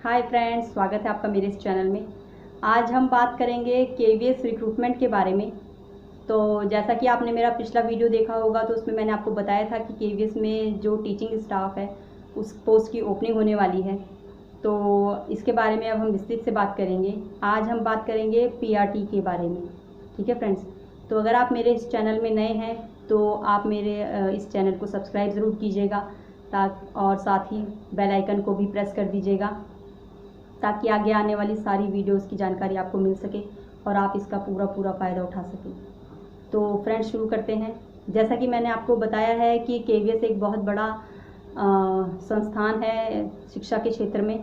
Hi friends, स्वागत है आपका मेरे इस चैनल में। आज हम बात करेंगे केवीएस रिक्रूटमेंट के बारे में। तो जैसा कि आपने मेरा पिछला वीडियो देखा होगा तो उसमें मैंने आपको बताया था कि केवीएस में जो टीचिंग स्टाफ है उस पोस्ट की ओपनिंग होने वाली है। तो इसके बारे में अब हम विस्तृत से बात करेंगे। आज हम बात करेंगे पीआरटी के बारे में। ठीक है फ्रेंड्स, तो अगर आप मेरे इस चैनल में नए हैं तो आप मेरे इस चैनल को सब्सक्राइब ज़रूर कीजिएगा और साथ ही बेल आइकन को भी प्रेस कर दीजिएगा ताकि आगे आने वाली सारी वीडियोस की जानकारी आपको मिल सके और आप इसका पूरा फ़ायदा उठा सकें। तो फ्रेंड्स, शुरू करते हैं। जैसा कि मैंने आपको बताया है कि केवीएस एक बहुत बड़ा संस्थान है शिक्षा के क्षेत्र में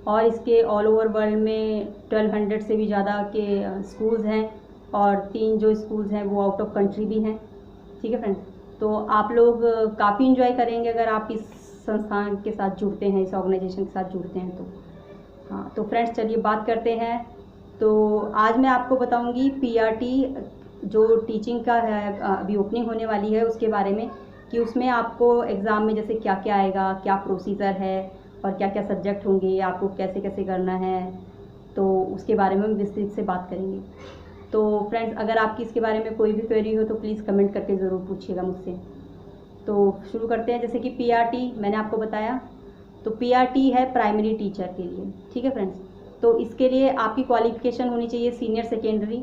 और इसके ऑल ओवर वर्ल्ड में 1200 से भी ज़्यादा के स्कूल्स हैं और 3 जो स्कूल्स हैं वो आउट ऑफ कंट्री भी हैं। ठीक है फ्रेंड्स, तो आप लोग काफ़ी इन्जॉय करेंगे अगर आप इस संस्थान के साथ जुड़ते हैं, इस ऑर्गेनाइजेशन के साथ जुड़ते हैं तो। हाँ, तो फ्रेंड्स चलिए बात करते हैं। तो आज मैं आपको बताऊंगी पीआरटी जो टीचिंग का है अभी ओपनिंग होने वाली है उसके बारे में, कि उसमें आपको एग्ज़ाम में जैसे क्या क्या आएगा, क्या प्रोसीजर है और क्या क्या सब्जेक्ट होंगे, आपको कैसे कैसे करना है, तो उसके बारे में हम विस्तृत से बात करेंगे। तो फ्रेंड्स, अगर आपकी इसके बारे में कोई भी क्वेरी हो तो प्लीज़ कमेंट करके ज़रूर पूछिएगा मुझसे। तो शुरू करते हैं। जैसे कि पीआरटी मैंने आपको बताया, तो पीआरटी है प्राइमरी टीचर के लिए। ठीक है फ्रेंड्स, तो इसके लिए आपकी क्वालिफ़िकेशन होनी चाहिए सीनियर सेकेंडरी,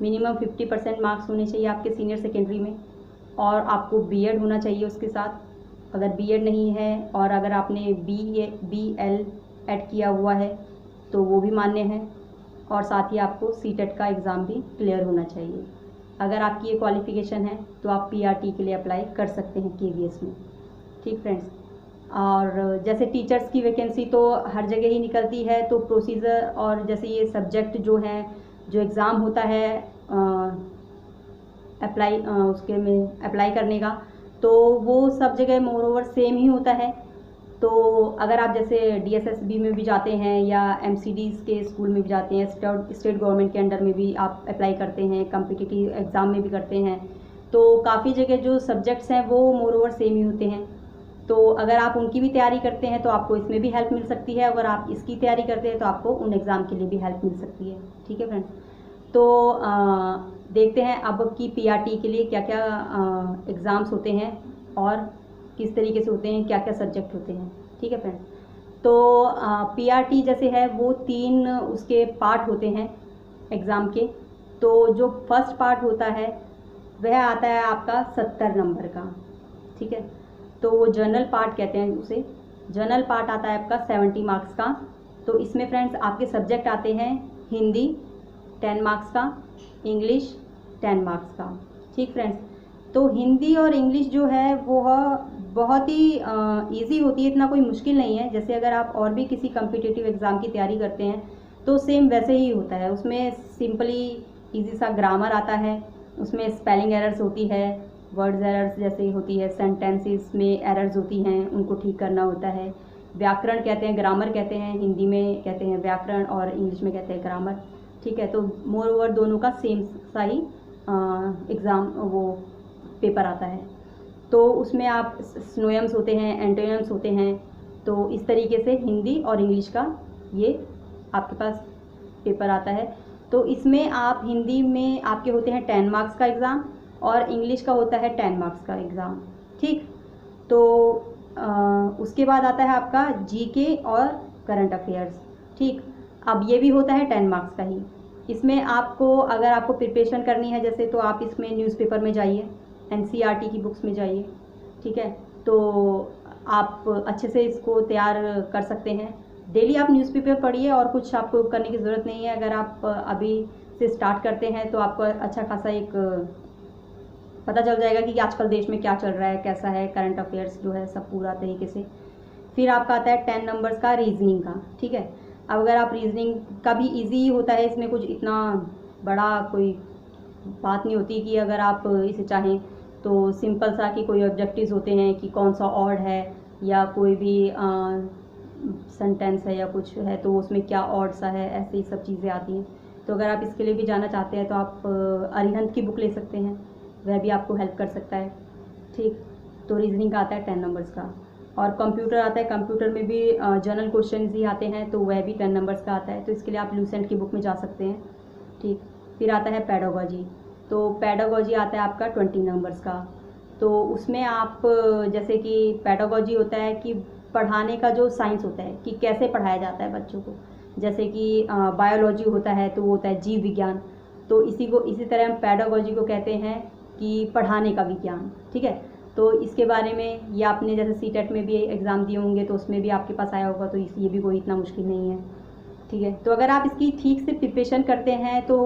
मिनिमम 50% मार्क्स होने चाहिए आपके सीनियर सेकेंडरी में, और आपको बीएड होना चाहिए उसके साथ। अगर बीएड नहीं है और अगर आपने बीएल ऐड किया हुआ है तो वो भी मान्य है, और साथ ही आपको सीटेट का एग्ज़ाम भी क्लियर होना चाहिए। अगर आपकी ये क्वालिफ़िकेशन है तो आप पीआरटी के लिए अप्लाई कर सकते हैं केवीएस में। ठीक फ्रेंड्स, और जैसे टीचर्स की वैकेंसी तो हर जगह ही निकलती है, तो प्रोसीजर और जैसे ये सब्जेक्ट जो हैं, जो एग्ज़ाम होता है उसके में अप्लाई करने का, तो वो सब जगह मोर ओवर सेम ही होता है। तो अगर आप जैसे डीएसएसबी में भी जाते हैं या एमसीडीज़ के स्कूल में भी जाते हैं, स्टेट गवर्नमेंट के अंडर में भी आप अप्लाई करते हैं, कम्पिटिटिव एग्ज़ाम में भी करते हैं, तो काफ़ी जगह जो सब्जेक्ट्स हैं वो मोर ओवर सेम ही होते हैं। तो अगर आप उनकी भी तैयारी करते हैं तो आपको इसमें भी हेल्प मिल सकती है, अगर आप इसकी तैयारी करते हैं तो आपको उन एग्ज़ाम के लिए भी हेल्प मिल सकती है। ठीक है फ्रेंड्स, तो देखते हैं अब की पीआरटी के लिए क्या क्या एग्ज़ाम्स होते हैं और किस तरीके से होते हैं, क्या क्या सब्जेक्ट होते हैं। ठीक है फ्रेंड्स, तो पीआरटी जैसे है वो 3 उसके पार्ट होते हैं एग्ज़ाम के। तो जो फर्स्ट पार्ट होता है वह आता है आपका 70 नंबर का। ठीक है, तो वो जनरल पार्ट कहते हैं उसे। जनरल पार्ट आता है आपका 70 मार्क्स का। तो इसमें फ्रेंड्स आपके सब्जेक्ट आते हैं हिंदी 10 मार्क्स का, इंग्लिश 10 मार्क्स का। ठीक फ्रेंड्स, तो हिंदी और इंग्लिश जो है वो बहुत ही इजी होती है, इतना कोई मुश्किल नहीं है। जैसे अगर आप और भी किसी कम्पिटिटिव एग्ज़ाम की तैयारी करते हैं तो सेम वैसे ही होता है। उसमें सिंपली इजी सा ग्रामर आता है, उसमें स्पेलिंग एरर्स होती है, वर्ड्स एरर्स जैसे होती है, सेंटेंसेस में एरर्स होती हैं, उनको ठीक करना होता है। व्याकरण कहते हैं, ग्रामर कहते हैं, हिंदी में कहते हैं व्याकरण और इंग्लिश में कहते हैं ग्रामर। ठीक है, तो मोर ओवर दोनों का सेम सा ही एग्ज़ाम वो पेपर आता है। तो उसमें आप सिनोनिम्स होते हैं, एंटोनिम्स होते हैं। तो इस तरीके से हिंदी और इंग्लिश का ये आपके पास पेपर आता है। तो इसमें आप हिंदी में आपके होते हैं 10 मार्क्स का एग्ज़ाम और इंग्लिश का होता है 10 मार्क्स का एग्ज़ाम। ठीक, तो उसके बाद आता है आपका जीके और करंट अफेयर्स। ठीक, अब ये भी होता है 10 मार्क्स का ही। इसमें आपको अगर आपको प्रिपरेशन करनी है जैसे, तो आप इसमें न्यूज़पेपर में जाइए, एनसीईआरटी की बुक्स में जाइए। ठीक है, तो आप अच्छे से इसको तैयार कर सकते हैं। डेली आप न्यूज़पेपर पढ़िए और कुछ आपको करने की ज़रूरत नहीं है। अगर आप अभी से स्टार्ट करते हैं तो आपको अच्छा खासा एक पता चल जाएगा कि आजकल देश में क्या चल रहा है, कैसा है, करंट अफेयर्स जो है सब पूरा तरीके से। फिर आपका आता है 10 नंबर्स का रीजनिंग का। ठीक है, अब अगर आप रीजनिंग का भी इजी होता है, इसमें कुछ इतना बड़ा कोई बात नहीं होती कि अगर आप इसे चाहें तो सिंपल सा कि कोई ऑब्जेक्टिव्स होते हैं कि कौन सा ऑड है या कोई भी सेंटेंस है या कुछ है तो उसमें क्या ऑड सा है, ऐसे ही सब चीज़ें आती हैं। तो अगर आप इसके लिए भी जाना चाहते हैं तो आप अरिहंत की बुक ले सकते हैं, वह भी आपको हेल्प कर सकता है। ठीक, तो रीजनिंग का आता है 10 नंबर्स का। और कंप्यूटर आता है, कंप्यूटर में भी जनरल क्वेश्चन ही आते हैं, तो वह भी 10 नंबर्स का आता है, तो इसके लिए आप लूसेंट की बुक में जा सकते हैं। ठीक, फिर आता है पेडागोजी, तो पेडागोजी आता है आपका 20 नंबर्स का। तो उसमें आप जैसे कि पेडागोजी होता है कि पढ़ाने का जो साइंस होता है कि कैसे पढ़ाया जाता है बच्चों को, जैसे कि बायोलॉजी होता है तो वो होता है जीव विज्ञान, तो इसी तरह हम पेडागोजी को कहते हैं कि पढ़ाने का विज्ञान। ठीक है, तो इसके बारे में ये आपने जैसे सीटेट में भी एग्ज़ाम दिए होंगे तो उसमें भी आपके पास आया होगा, तो ये भी कोई इतना मुश्किल नहीं है। ठीक है, तो अगर आप इसकी ठीक से प्रिपरेशन करते हैं तो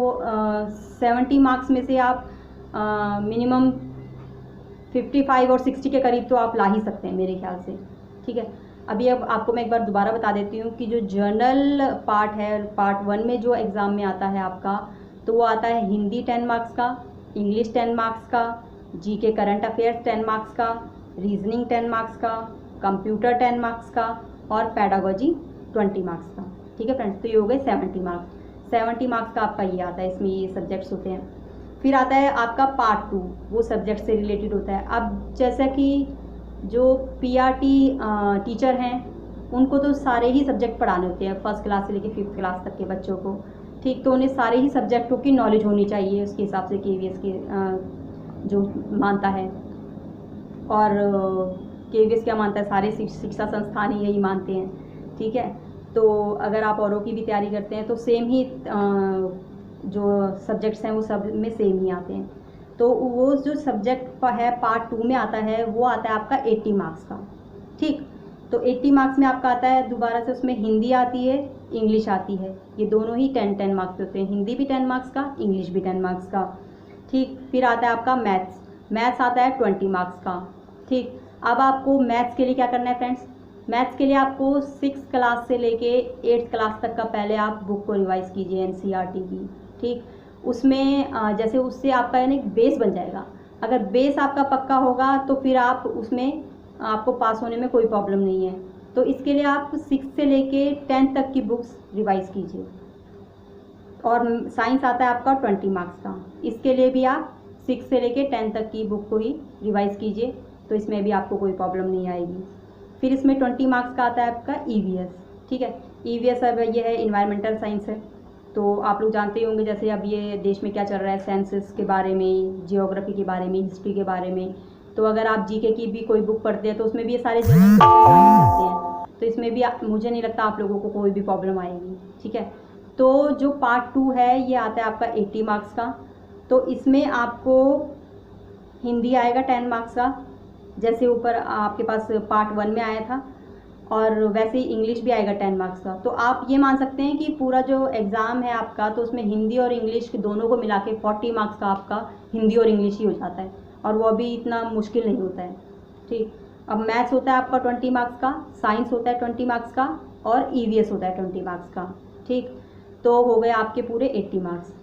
70 मार्क्स में से आप मिनिमम 55 और 60 के करीब तो आप ला ही सकते हैं मेरे ख्याल से। ठीक है, अभी अब आपको मैं एक बार दोबारा बता देती हूँ कि जो जर्नल पार्ट है, पार्ट 1 में जो एग्ज़ाम में आता है आपका, तो वो आता है हिंदी 10 मार्क्स का, इंग्लिश 10 मार्क्स का, जीके करंट अफेयर्स 10 मार्क्स का, रीजनिंग 10 मार्क्स का, कंप्यूटर 10 मार्क्स का और पेडागोजी 20 मार्क्स का। ठीक है फ्रेंड्स, तो ये हो गए 70 मार्क्स। 70 मार्क्स का आपका ये आता है, इसमें ये सब्जेक्ट्स होते हैं। फिर आता है आपका पार्ट 2, वो सब्जेक्ट से रिलेटेड होता है। अब जैसा कि जो पीआरटी टीचर हैं उनको तो सारे ही सब्जेक्ट पढ़ाने होते हैं, फर्स्ट क्लास से लेकर 5th क्लास तक के बच्चों को। ठीक, तो उन्हें सारे ही सब्जेक्टों की नॉलेज होनी चाहिए, उसके हिसाब से केवीएस के जो मानता है। और केवीएस क्या मानता है, सारे शिक्षा संस्थान ही यही मानते हैं। ठीक है, तो अगर आप औरों की भी तैयारी करते हैं तो सेम ही जो सब्जेक्ट्स हैं वो सब में सेम ही आते हैं। तो वो जो सब्जेक्ट है पार्ट 2 में आता है वो आता है आपका 80 मार्क्स का। ठीक, तो 80 मार्क्स में आपका आता है दोबारा से, उसमें हिंदी आती है, इंग्लिश आती है, ये दोनों ही 10-10 मार्क्स के होते हैं, हिंदी भी 10 मार्क्स का, इंग्लिश भी 10 मार्क्स का। ठीक, फिर आता है आपका मैथ्स आता है 20 मार्क्स का। ठीक, अब आपको मैथ्स के लिए क्या करना है फ्रेंड्स, मैथ्स के लिए आपको 6th क्लास से लेके 8th क्लास तक का पहले आप बुक को रिवाइज़ कीजिए एनसीईआरटी की। ठीक, उसमें जैसे उससे आपका यानी बेस बन जाएगा। अगर बेस आपका पक्का होगा तो फिर आप उसमें आपको पास होने में कोई प्रॉब्लम नहीं है। तो इसके लिए आप 6 से लेके 10 तक की बुक्स रिवाइज़ कीजिए। और साइंस आता है आपका 20 मार्क्स का, इसके लिए भी आप 6 से लेके 10 तक की बुक को ही रिवाइज़ कीजिए, तो इसमें भी आपको कोई प्रॉब्लम नहीं आएगी। फिर इसमें 20 मार्क्स का आता है आपका ईवीएस। ठीक है, ईवीएस अब ये है इन्वायरमेंटल साइंस है, तो आप लोग जानते ही होंगे जैसे अब ये देश में क्या चल रहा है, सेंसस के बारे में, जियोग्राफी के बारे में, हिस्ट्री के बारे में। तो अगर आप जीके की भी कोई बुक पढ़ते हैं तो उसमें भी ये सारे जनरल क्वेश्चन आते हैं, तो इसमें भी मुझे नहीं लगता आप लोगों को कोई भी प्रॉब्लम आएगी। ठीक है, तो जो पार्ट 2 है ये आता है आपका 80 मार्क्स का। तो इसमें आपको हिंदी आएगा 10 मार्क्स का, जैसे ऊपर आपके पास पार्ट 1 में आया था, और वैसे ही इंग्लिश भी आएगा 10 मार्क्स का। तो आप ये मान सकते हैं कि पूरा जो एग्ज़ाम है आपका, तो उसमें हिंदी और इंग्लिश दोनों को मिला के 40 मार्क्स का आपका हिंदी और इंग्लिश ही हो जाता है, और वो अभी इतना मुश्किल नहीं होता है। ठीक, अब मैथ्स होता है आपका 20 मार्क्स का, साइंस होता है 20 मार्क्स का, और ईवीएस होता है 20 मार्क्स का। ठीक, तो हो गए आपके पूरे 80 मार्क्स।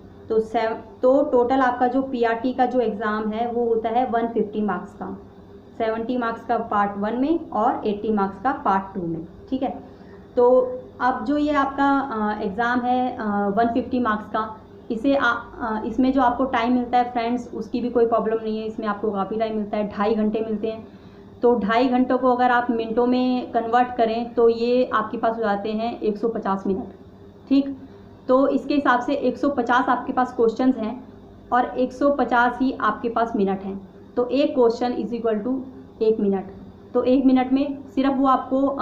तो टोटल आपका जो पीआरटी का जो एग्ज़ाम है वो होता है 150 मार्क्स का, 70 मार्क्स का पार्ट 1 में और 80 मार्क्स का पार्ट 2 में। ठीक है, तो अब जो ये आपका एग्ज़ाम है 150 मार्क्स का, इसमें जो आपको टाइम मिलता है फ्रेंड्स, उसकी भी कोई प्रॉब्लम नहीं है, इसमें आपको काफ़ी टाइम मिलता है, 2.5 घंटे मिलते हैं। तो 2.5 घंटों को अगर आप मिनटों में कन्वर्ट करें तो ये आपके पास हो जाते हैं 150 मिनट। ठीक, तो इसके हिसाब से 150 आपके पास क्वेश्चंस हैं और 150 ही आपके पास मिनट हैं, तो एक question is equal to 1 minute. तो 1 मिनट में सिर्फ वो आपको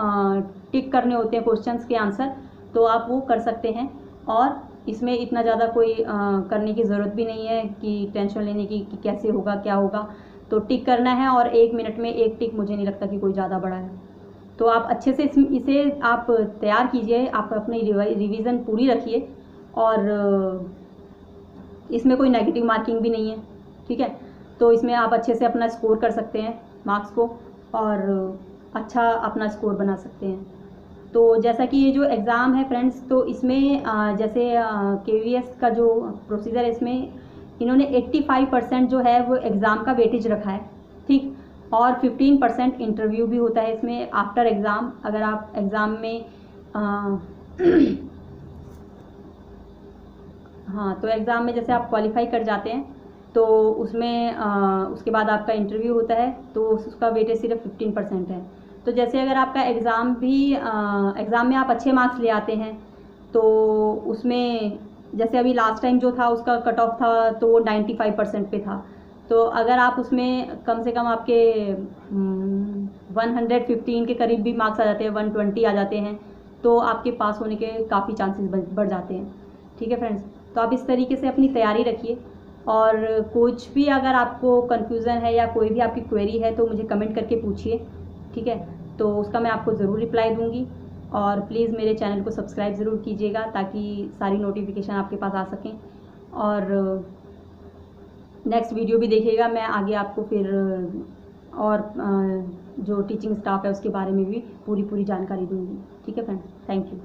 टिक करने होते हैं क्वेश्चंस के आंसर, तो आप वो कर सकते हैं, और इसमें इतना ज़्यादा कोई करने की ज़रूरत भी नहीं है कि टेंशन लेने की कि कैसे होगा क्या होगा, तो टिक करना है, और 1 मिनट में एक टिक मुझे नहीं लगता कि कोई ज़्यादा बड़ा है। तो आप अच्छे से इसे आप तैयार कीजिए, आप अपनी रिवीज़न पूरी रखिए, और इसमें कोई नेगेटिव मार्किंग भी नहीं है। ठीक है, तो इसमें आप अच्छे से अपना स्कोर कर सकते हैं मार्क्स को, और अच्छा अपना स्कोर बना सकते हैं। तो जैसा कि ये जो एग्ज़ाम है फ्रेंड्स, तो इसमें जैसे केवीएस का जो प्रोसीजर है, इसमें इन्होंने 85% जो है वो एग्ज़ाम का वेटेज रखा है। ठीक, और 15% इंटरव्यू भी होता है इसमें आफ्टर एग्ज़ाम। अगर आप एग्ज़ाम में हाँ, तो एग्ज़ाम में जैसे आप क्वालिफाई कर जाते हैं तो उसमें उसके बाद आपका इंटरव्यू होता है, तो उसका वेटेज सिर्फ 15% है। तो जैसे अगर आपका एग्ज़ाम में आप अच्छे मार्क्स ले आते हैं तो उसमें जैसे अभी लास्ट टाइम जो था उसका कट ऑफ था तो वो 95% पे था। तो अगर आप उसमें कम से कम आपके 115 के करीब भी मार्क्स आ जाते हैं, 120 आ जाते हैं, तो आपके पास होने के काफ़ी चांसेस बढ़ जाते हैं। ठीक है फ्रेंड्स, तो आप इस तरीके से अपनी तैयारी रखिए, और कुछ भी अगर आपको कन्फ्यूज़न है या कोई भी आपकी क्वेरी है तो मुझे कमेंट करके पूछिए। ठीक है, तो उसका मैं आपको ज़रूर रिप्लाई दूँगी। और प्लीज़ मेरे चैनल को सब्सक्राइब ज़रूर कीजिएगा ताकि सारी नोटिफिकेशन आपके पास आ सकें, और नेक्स्ट वीडियो भी देखिएगा। मैं आगे आपको फिर और जो टीचिंग स्टाफ है उसके बारे में भी पूरी जानकारी दूँगी। ठीक है फ्रेंड्स, थैंक यू।